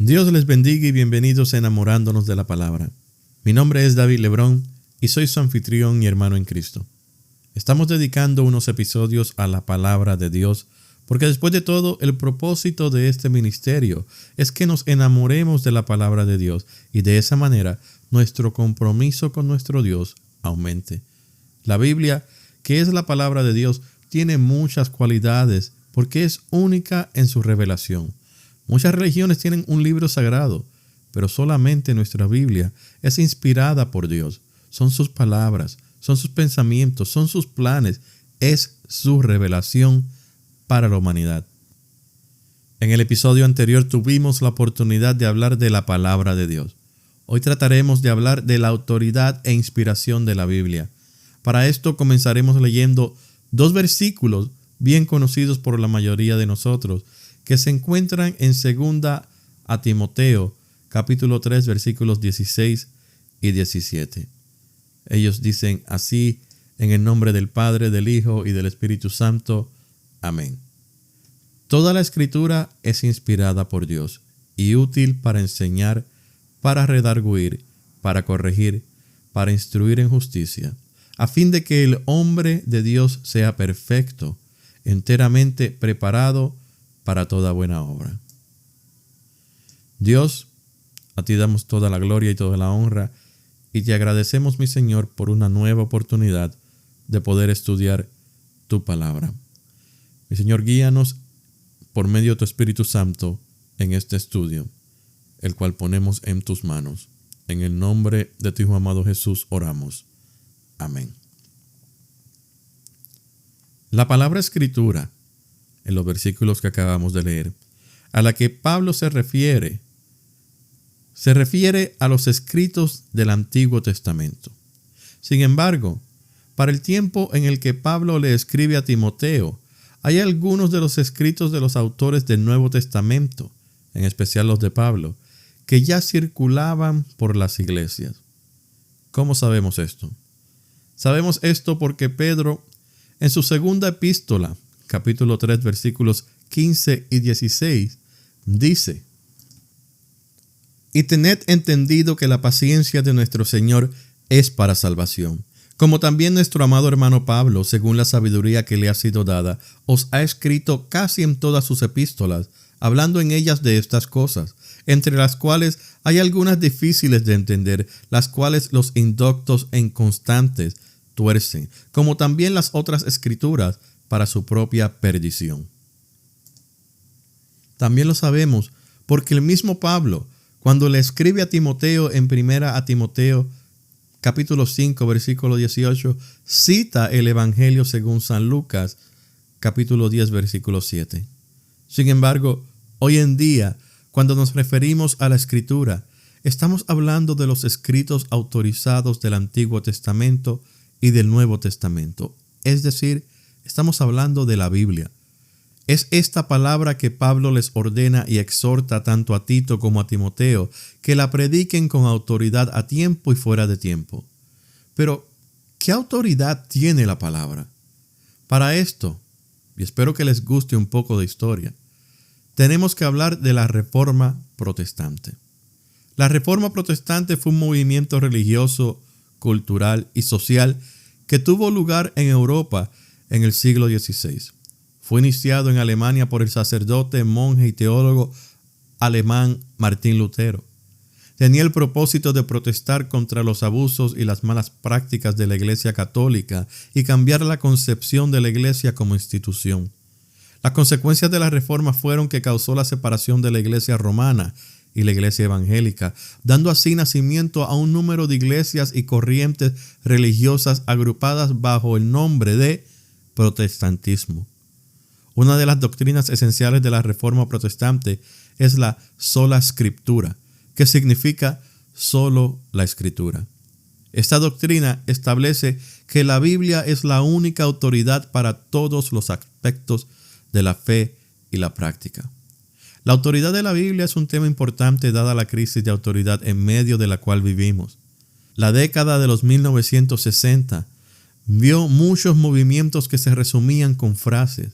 Dios les bendiga y bienvenidos a Enamorándonos de la Palabra. Mi nombre es David Lebrón y soy su anfitrión y hermano en Cristo. Estamos dedicando unos episodios a la Palabra de Dios porque después de todo el propósito de este ministerio es que nos enamoremos de la Palabra de Dios y de esa manera nuestro compromiso con nuestro Dios aumente. La Biblia, que es la Palabra de Dios, tiene muchas cualidades porque es única en su revelación. Muchas religiones tienen un libro sagrado, pero solamente nuestra Biblia es inspirada por Dios. Son sus palabras, son sus pensamientos, son sus planes, es su revelación para la humanidad. En el episodio anterior tuvimos la oportunidad de hablar de la palabra de Dios. Hoy trataremos de hablar de la autoridad e inspiración de la Biblia. Para esto comenzaremos leyendo dos versículos bien conocidos por la mayoría de nosotros, que se encuentran en 2 a Timoteo, capítulo 3, versículos 16 y 17. Ellos dicen así: en el nombre del Padre, del Hijo y del Espíritu Santo. Amén. Toda la Escritura es inspirada por Dios y útil para enseñar, para redarguir, para corregir, para instruir en justicia, a fin de que el hombre de Dios sea perfecto, enteramente preparado para toda buena obra. Dios, a ti damos toda la gloria y toda la honra, y te agradecemos, mi Señor, por una nueva oportunidad de poder estudiar tu palabra. Mi Señor, guíanos por medio de tu Espíritu Santo en este estudio, el cual ponemos en tus manos. En el nombre de tu Hijo amado Jesús oramos. Amén. La palabra escritura, en los versículos que acabamos de leer, a la que Pablo se refiere a los escritos del Antiguo Testamento. Sin embargo, para el tiempo en el que Pablo le escribe a Timoteo, hay algunos de los escritos de los autores del Nuevo Testamento, en especial los de Pablo, que ya circulaban por las iglesias. ¿Cómo sabemos esto? Sabemos esto porque Pedro, en su segunda epístola, capítulo 3, versículos 15 y 16, dice: y tened entendido que la paciencia de nuestro Señor es para salvación, como también nuestro amado hermano Pablo, según la sabiduría que le ha sido dada, os ha escrito casi en todas sus epístolas, hablando en ellas de estas cosas, entre las cuales hay algunas difíciles de entender, las cuales los indoctos e inconstantes tuercen, como también las otras escrituras, para su propia perdición. También lo sabemos porque el mismo Pablo, cuando le escribe a Timoteo en 1 Timoteo, capítulo 5, versículo 18, cita el Evangelio según San Lucas, capítulo 10, versículo 7. Sin embargo, hoy en día, cuando nos referimos a la Escritura, estamos hablando de los escritos autorizados del Antiguo Testamento y del Nuevo Testamento, es decir, estamos hablando de la Biblia. Es esta palabra que Pablo les ordena y exhorta tanto a Tito como a Timoteo, que la prediquen con autoridad a tiempo y fuera de tiempo. Pero, ¿qué autoridad tiene la palabra? Para esto, y espero que les guste un poco de historia, tenemos que hablar de la Reforma Protestante. La Reforma Protestante fue un movimiento religioso, cultural y social que tuvo lugar en Europa en el siglo XVI. Fue iniciado en Alemania por el sacerdote, monje y teólogo alemán Martín Lutero. Tenía el propósito de protestar contra los abusos y las malas prácticas de la Iglesia Católica y cambiar la concepción de la Iglesia como institución. Las consecuencias de la Reforma fueron que causó la separación de la Iglesia romana y la Iglesia evangélica, dando así nacimiento a un número de iglesias y corrientes religiosas agrupadas bajo el nombre de protestantismo. Una de las doctrinas esenciales de la Reforma Protestante es la sola Scriptura, que significa solo la Escritura. Esta doctrina establece que la Biblia es la única autoridad para todos los aspectos de la fe y la práctica. La autoridad de la Biblia es un tema importante dada la crisis de autoridad en medio de la cual vivimos. La década de los 1960 vio muchos movimientos que se resumían con frases.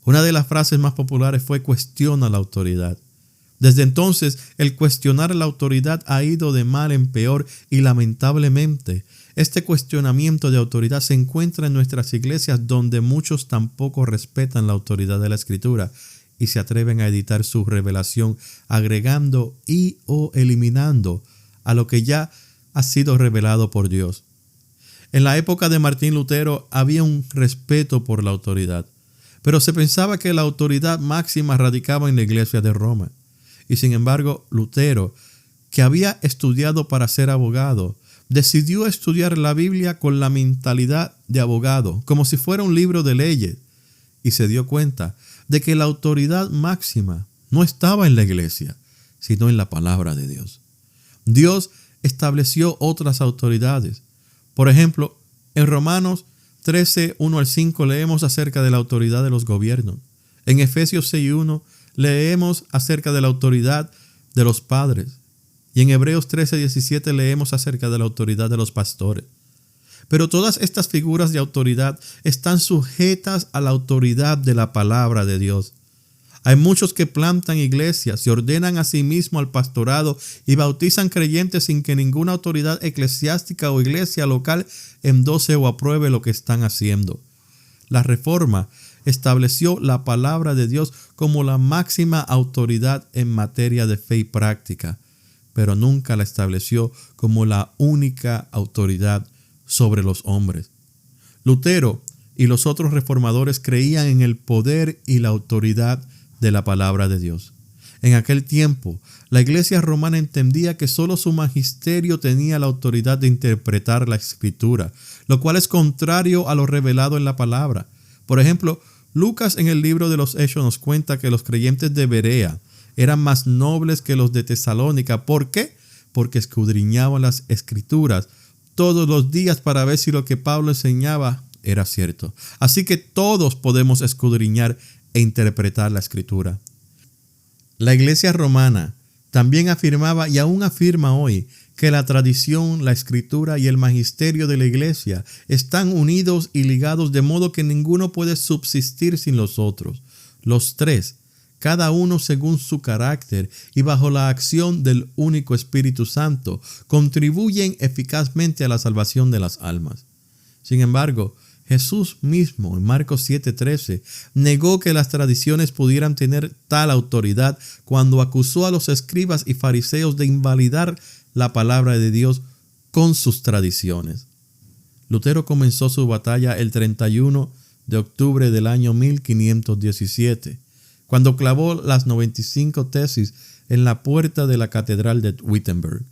Una de las frases más populares fue: cuestiona la autoridad. Desde entonces, el cuestionar la autoridad ha ido de mal en peor y lamentablemente, este cuestionamiento de autoridad se encuentra en nuestras iglesias donde muchos tampoco respetan la autoridad de la Escritura y se atreven a editar su revelación agregando y o eliminando a lo que ya ha sido revelado por Dios. En la época de Martín Lutero había un respeto por la autoridad, pero se pensaba que la autoridad máxima radicaba en la iglesia de Roma. Y sin embargo, Lutero, que había estudiado para ser abogado, decidió estudiar la Biblia con la mentalidad de abogado, como si fuera un libro de leyes, y se dio cuenta de que la autoridad máxima no estaba en la iglesia, sino en la palabra de Dios. Dios estableció otras autoridades. Por ejemplo, en Romanos 13, 1 al 5 leemos acerca de la autoridad de los gobiernos. En Efesios 6:1 leemos acerca de la autoridad de los padres. Y en Hebreos 13:17 leemos acerca de la autoridad de los pastores. Pero todas estas figuras de autoridad están sujetas a la autoridad de la palabra de Dios. Hay muchos que plantan iglesias, se ordenan a sí mismos al pastorado y bautizan creyentes sin que ninguna autoridad eclesiástica o iglesia local endose o apruebe lo que están haciendo. La Reforma estableció la palabra de Dios como la máxima autoridad en materia de fe y práctica, pero nunca la estableció como la única autoridad sobre los hombres. Lutero y los otros reformadores creían en el poder y la autoridad de la palabra de Dios. En aquel tiempo, la iglesia romana entendía que solo su magisterio tenía la autoridad de interpretar la Escritura, lo cual es contrario a lo revelado en la palabra. Por ejemplo, Lucas en el libro de los Hechos nos cuenta que los creyentes de Berea eran más nobles que los de Tesalónica. ¿Por qué? Porque escudriñaban las Escrituras todos los días para ver si lo que Pablo enseñaba era cierto. Así que todos podemos escudriñar e interpretar la Escritura. La iglesia romana también afirmaba y aún afirma hoy que la tradición, la Escritura y el magisterio de la iglesia están unidos y ligados de modo que ninguno puede subsistir sin los otros. Los tres, cada uno según su carácter y bajo la acción del único Espíritu Santo, contribuyen eficazmente a la salvación de las almas. Sin embargo, Jesús mismo en Marcos 7:13 negó que las tradiciones pudieran tener tal autoridad cuando acusó a los escribas y fariseos de invalidar la palabra de Dios con sus tradiciones. Lutero comenzó su batalla el 31 de octubre del año 1517, cuando clavó las 95 tesis en la puerta de la catedral de Wittenberg.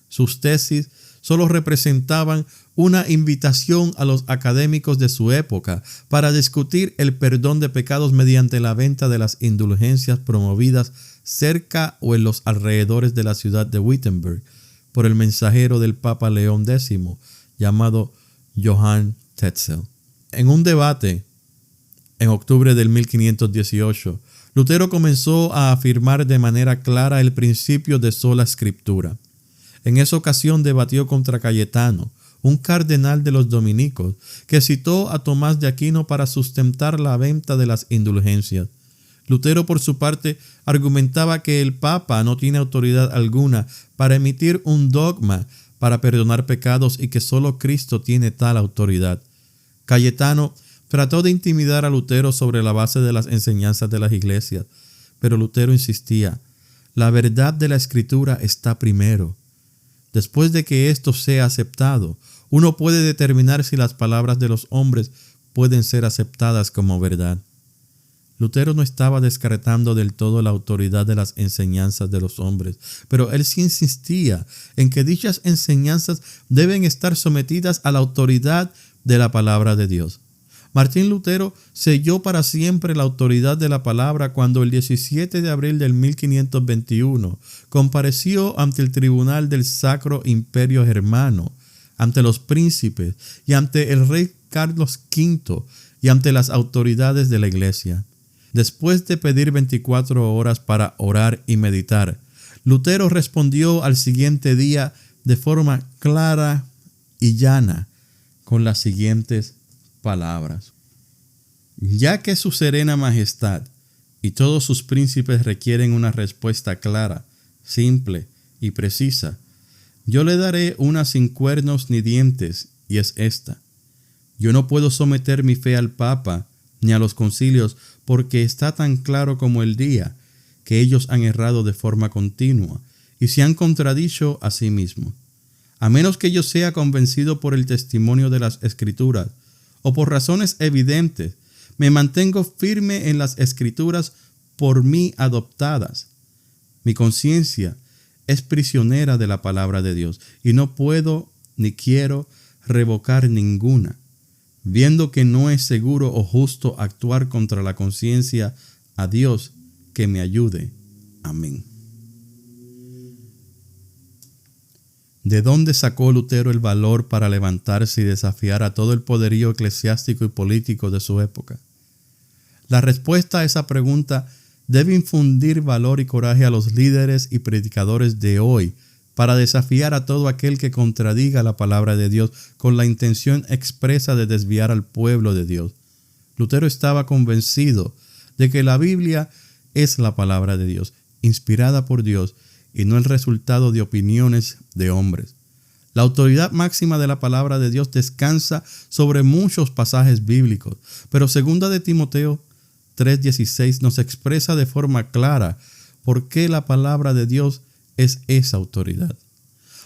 Sus tesis solo representaban una invitación a los académicos de su época para discutir el perdón de pecados mediante la venta de las indulgencias promovidas cerca o en los alrededores de la ciudad de Wittenberg por el mensajero del Papa León X, llamado Johann Tetzel. En un debate en octubre del 1518, Lutero comenzó a afirmar de manera clara el principio de sola escritura. En esa ocasión debatió contra Cayetano, un cardenal de los dominicos, que citó a Tomás de Aquino para sustentar la venta de las indulgencias. Lutero, por su parte, argumentaba que el Papa no tiene autoridad alguna para emitir un dogma para perdonar pecados y que solo Cristo tiene tal autoridad. Cayetano trató de intimidar a Lutero sobre la base de las enseñanzas de las iglesias, pero Lutero insistía: la verdad de la Escritura está primero. Después de que esto sea aceptado, uno puede determinar si las palabras de los hombres pueden ser aceptadas como verdad. Lutero no estaba descartando del todo la autoridad de las enseñanzas de los hombres, pero él sí insistía en que dichas enseñanzas deben estar sometidas a la autoridad de la palabra de Dios. Martín Lutero selló para siempre la autoridad de la palabra cuando el 17 de abril del 1521 compareció ante el tribunal del Sacro Imperio Germano, ante los príncipes y ante el rey Carlos V y ante las autoridades de la iglesia. Después de pedir 24 horas para orar y meditar, Lutero respondió al siguiente día de forma clara y llana con las siguientes palabras: ya que su serena majestad y todos sus príncipes requieren una respuesta clara, simple y precisa. Yo le daré una sin cuernos ni dientes, y es esta: yo no puedo someter mi fe al Papa ni a los concilios, porque está tan claro como el día que ellos han errado de forma continua y se han contradicho a sí mismos. A menos que yo sea convencido por el testimonio de las Escrituras o por razones evidentes, me mantengo firme en las Escrituras por mí adoptadas. Mi conciencia es prisionera de la palabra de Dios y no puedo ni quiero revocar ninguna, viendo que no es seguro o justo actuar contra la conciencia. A Dios que me ayude. Amén. ¿De dónde sacó Lutero el valor para levantarse y desafiar a todo el poderío eclesiástico y político de su época? La respuesta a esa pregunta debe infundir valor y coraje a los líderes y predicadores de hoy para desafiar a todo aquel que contradiga la palabra de Dios con la intención expresa de desviar al pueblo de Dios. Lutero estaba convencido de que la Biblia es la palabra de Dios, inspirada por Dios, y no el resultado de opiniones de hombres. La autoridad máxima de la palabra de Dios descansa sobre muchos pasajes bíblicos, pero 2 de Timoteo 3:16 nos expresa de forma clara por qué la palabra de Dios es esa autoridad.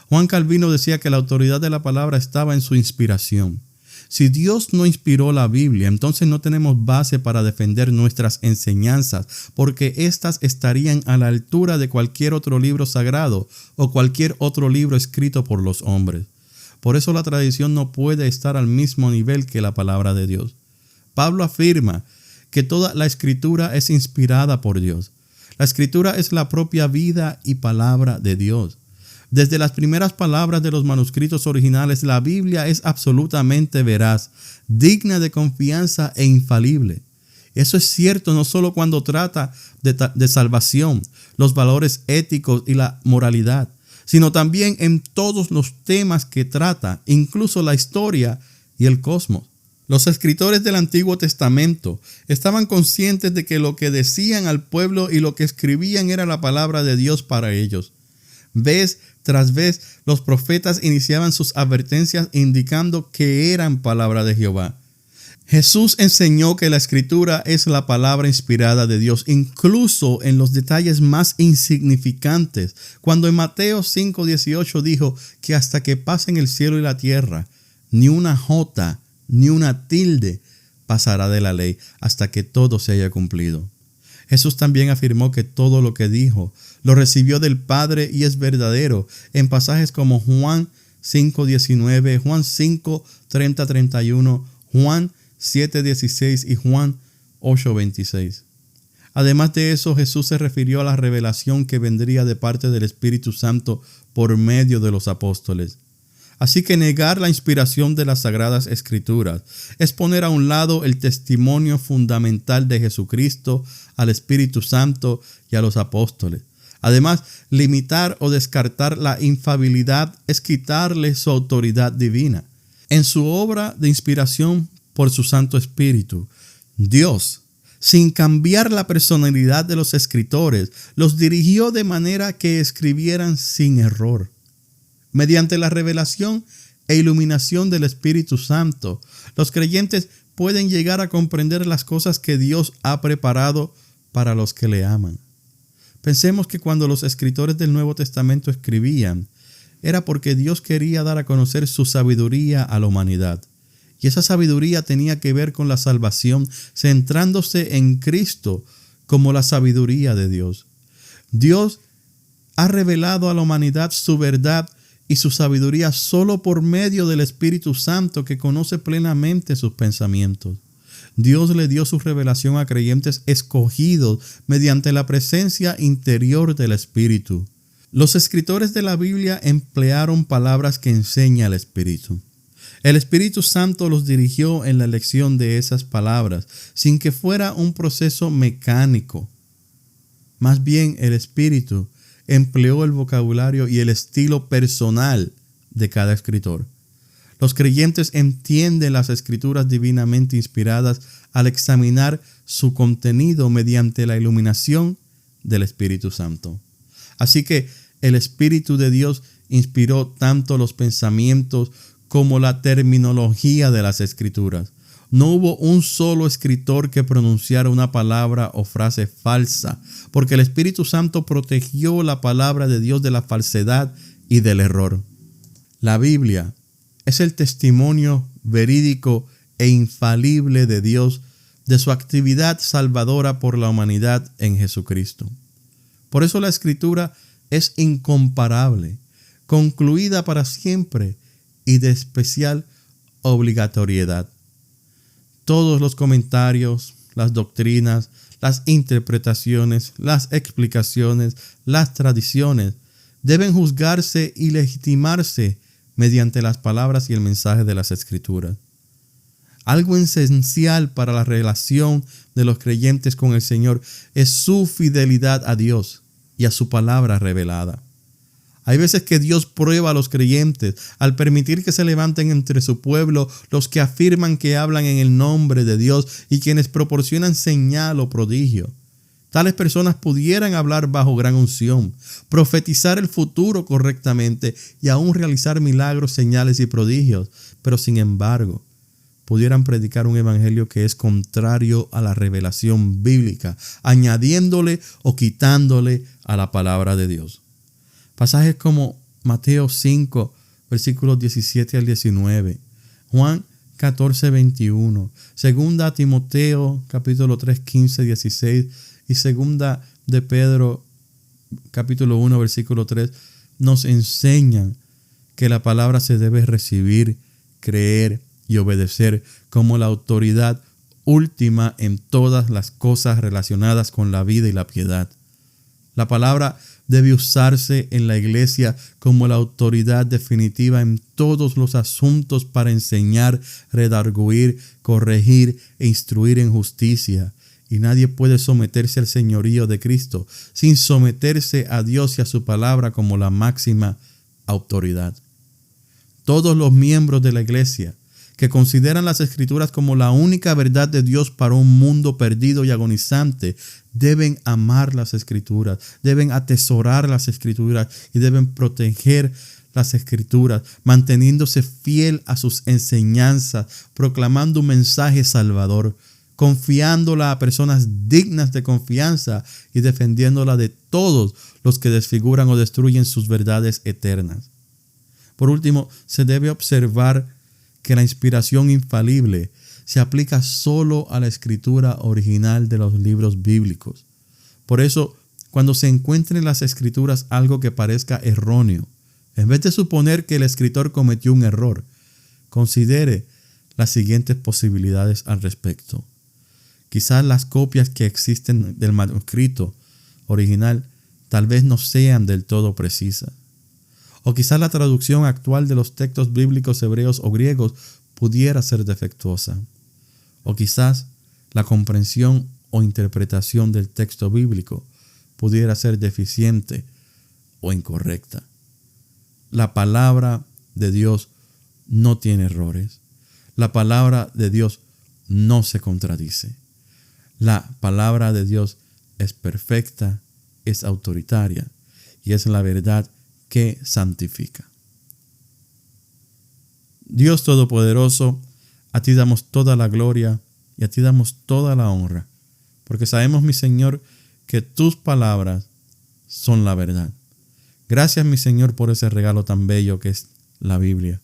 Juan Calvino decía que la autoridad de la palabra estaba en su inspiración. Si Dios no inspiró la Biblia, entonces no tenemos base para defender nuestras enseñanzas, porque éstas estarían a la altura de cualquier otro libro sagrado o cualquier otro libro escrito por los hombres. Por eso la tradición no puede estar al mismo nivel que la palabra de Dios. Pablo afirma que toda la Escritura es inspirada por Dios. La Escritura es la propia vida y palabra de Dios. Desde las primeras palabras de los manuscritos originales, la Biblia es absolutamente veraz, digna de confianza e infalible. Eso es cierto no solo cuando trata de salvación, los valores éticos y la moralidad, sino también en todos los temas que trata, incluso la historia y el cosmos. Los escritores del Antiguo Testamento estaban conscientes de que lo que decían al pueblo y lo que escribían era la palabra de Dios para ellos. Vez tras vez, los profetas iniciaban sus advertencias indicando que eran palabra de Jehová. Jesús enseñó que la Escritura es la palabra inspirada de Dios, incluso en los detalles más insignificantes, cuando en Mateo 5:18 dijo que hasta que pasen el cielo y la tierra, ni una jota, ni una tilde pasará de la ley hasta que todo se haya cumplido. Jesús también afirmó que todo lo que dijo lo recibió del Padre y es verdadero en pasajes como Juan 5:19, Juan 5:30-31, Juan 7:16 y Juan 8:26. Además de eso, Jesús se refirió a la revelación que vendría de parte del Espíritu Santo por medio de los apóstoles. Así que negar la inspiración de las Sagradas Escrituras es poner a un lado el testimonio fundamental de Jesucristo, al Espíritu Santo y a los apóstoles. Además, limitar o descartar la infalibilidad es quitarle su autoridad divina. En su obra de inspiración por su Santo Espíritu, Dios, sin cambiar la personalidad de los escritores, los dirigió de manera que escribieran sin error. Mediante la revelación e iluminación del Espíritu Santo, los creyentes pueden llegar a comprender las cosas que Dios ha preparado para los que le aman. Pensemos que cuando los escritores del Nuevo Testamento escribían, era porque Dios quería dar a conocer su sabiduría a la humanidad. Y esa sabiduría tenía que ver con la salvación, centrándose en Cristo como la sabiduría de Dios. Dios ha revelado a la humanidad su verdad y su sabiduría solo por medio del Espíritu Santo, que conoce plenamente sus pensamientos. Dios le dio su revelación a creyentes escogidos mediante la presencia interior del Espíritu. Los escritores de la Biblia emplearon palabras que enseña el Espíritu. El Espíritu Santo los dirigió en la elección de esas palabras, sin que fuera un proceso mecánico. Más bien, el Espíritu empleó el vocabulario y el estilo personal de cada escritor. Los creyentes entienden las escrituras divinamente inspiradas al examinar su contenido mediante la iluminación del Espíritu Santo. Así que el Espíritu de Dios inspiró tanto los pensamientos como la terminología de las escrituras. No hubo un solo escritor que pronunciara una palabra o frase falsa, porque el Espíritu Santo protegió la palabra de Dios de la falsedad y del error. La Biblia es el testimonio verídico e infalible de Dios de su actividad salvadora por la humanidad en Jesucristo. Por eso la Escritura es incomparable, concluida para siempre y de especial obligatoriedad. Todos los comentarios, las doctrinas, las interpretaciones, las explicaciones, las tradiciones deben juzgarse y legitimarse mediante las palabras y el mensaje de las Escrituras. Algo esencial para la relación de los creyentes con el Señor es su fidelidad a Dios y a su palabra revelada. Hay veces que Dios prueba a los creyentes al permitir que se levanten entre su pueblo los que afirman que hablan en el nombre de Dios y quienes proporcionan señal o prodigio. Tales personas pudieran hablar bajo gran unción, profetizar el futuro correctamente y aún realizar milagros, señales y prodigios, pero sin embargo, pudieran predicar un evangelio que es contrario a la revelación bíblica, añadiéndole o quitándole a la palabra de Dios. Pasajes como Mateo 5, versículos 17 al 19, Juan 14, 21, Segunda Timoteo, capítulo 3, 15, 16 y Segunda de Pedro, capítulo 1, versículo 3, nos enseñan que la palabra se debe recibir, creer y obedecer como la autoridad última en todas las cosas relacionadas con la vida y la piedad. La palabra debe usarse en la iglesia como la autoridad definitiva en todos los asuntos para enseñar, redarguir, corregir e instruir en justicia. Y nadie puede someterse al señorío de Cristo sin someterse a Dios y a su palabra como la máxima autoridad. Todos los miembros de la iglesia que consideran las Escrituras como la única verdad de Dios para un mundo perdido y agonizante, deben amar las Escrituras, deben atesorar las Escrituras y deben proteger las Escrituras, manteniéndose fiel a sus enseñanzas, proclamando un mensaje salvador, confiándola a personas dignas de confianza y defendiéndola de todos los que desfiguran o destruyen sus verdades eternas. Por último, se debe observar que la inspiración infalible se aplica solo a la escritura original de los libros bíblicos. Por eso, cuando se encuentre en las escrituras algo que parezca erróneo, en vez de suponer que el escritor cometió un error, considere las siguientes posibilidades al respecto. Quizás las copias que existen del manuscrito original tal vez no sean del todo precisas. O quizás la traducción actual de los textos bíblicos hebreos o griegos pudiera ser defectuosa. O quizás la comprensión o interpretación del texto bíblico pudiera ser deficiente o incorrecta. La palabra de Dios no tiene errores. La palabra de Dios no se contradice. La palabra de Dios es perfecta, es autoritaria y es la verdad que santifica. Dios Todopoderoso, a ti damos toda la gloria y a ti damos toda la honra, porque sabemos, mi Señor, que tus palabras son la verdad. Gracias, mi Señor, por ese regalo tan bello que es la Biblia.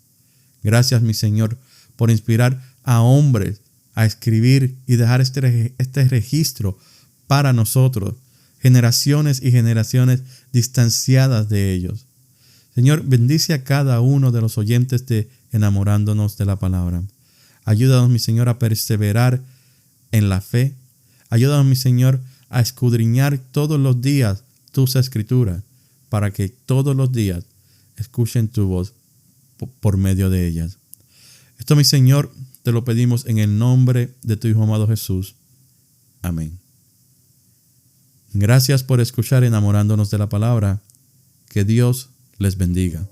Gracias, mi Señor, por inspirar a hombres a escribir y dejar este registro para nosotros, generaciones y generaciones distanciadas de ellos. Señor, bendice a cada uno de los oyentes de Enamorándonos de la Palabra. Ayúdanos, mi Señor, a perseverar en la fe. Ayúdanos, mi Señor, a escudriñar todos los días tus escrituras, para que todos los días escuchen tu voz por medio de ellas. Esto, mi Señor, te lo pedimos en el nombre de tu Hijo amado Jesús. Amén. Gracias por escuchar Enamorándonos de la Palabra. Que Dios les bendiga.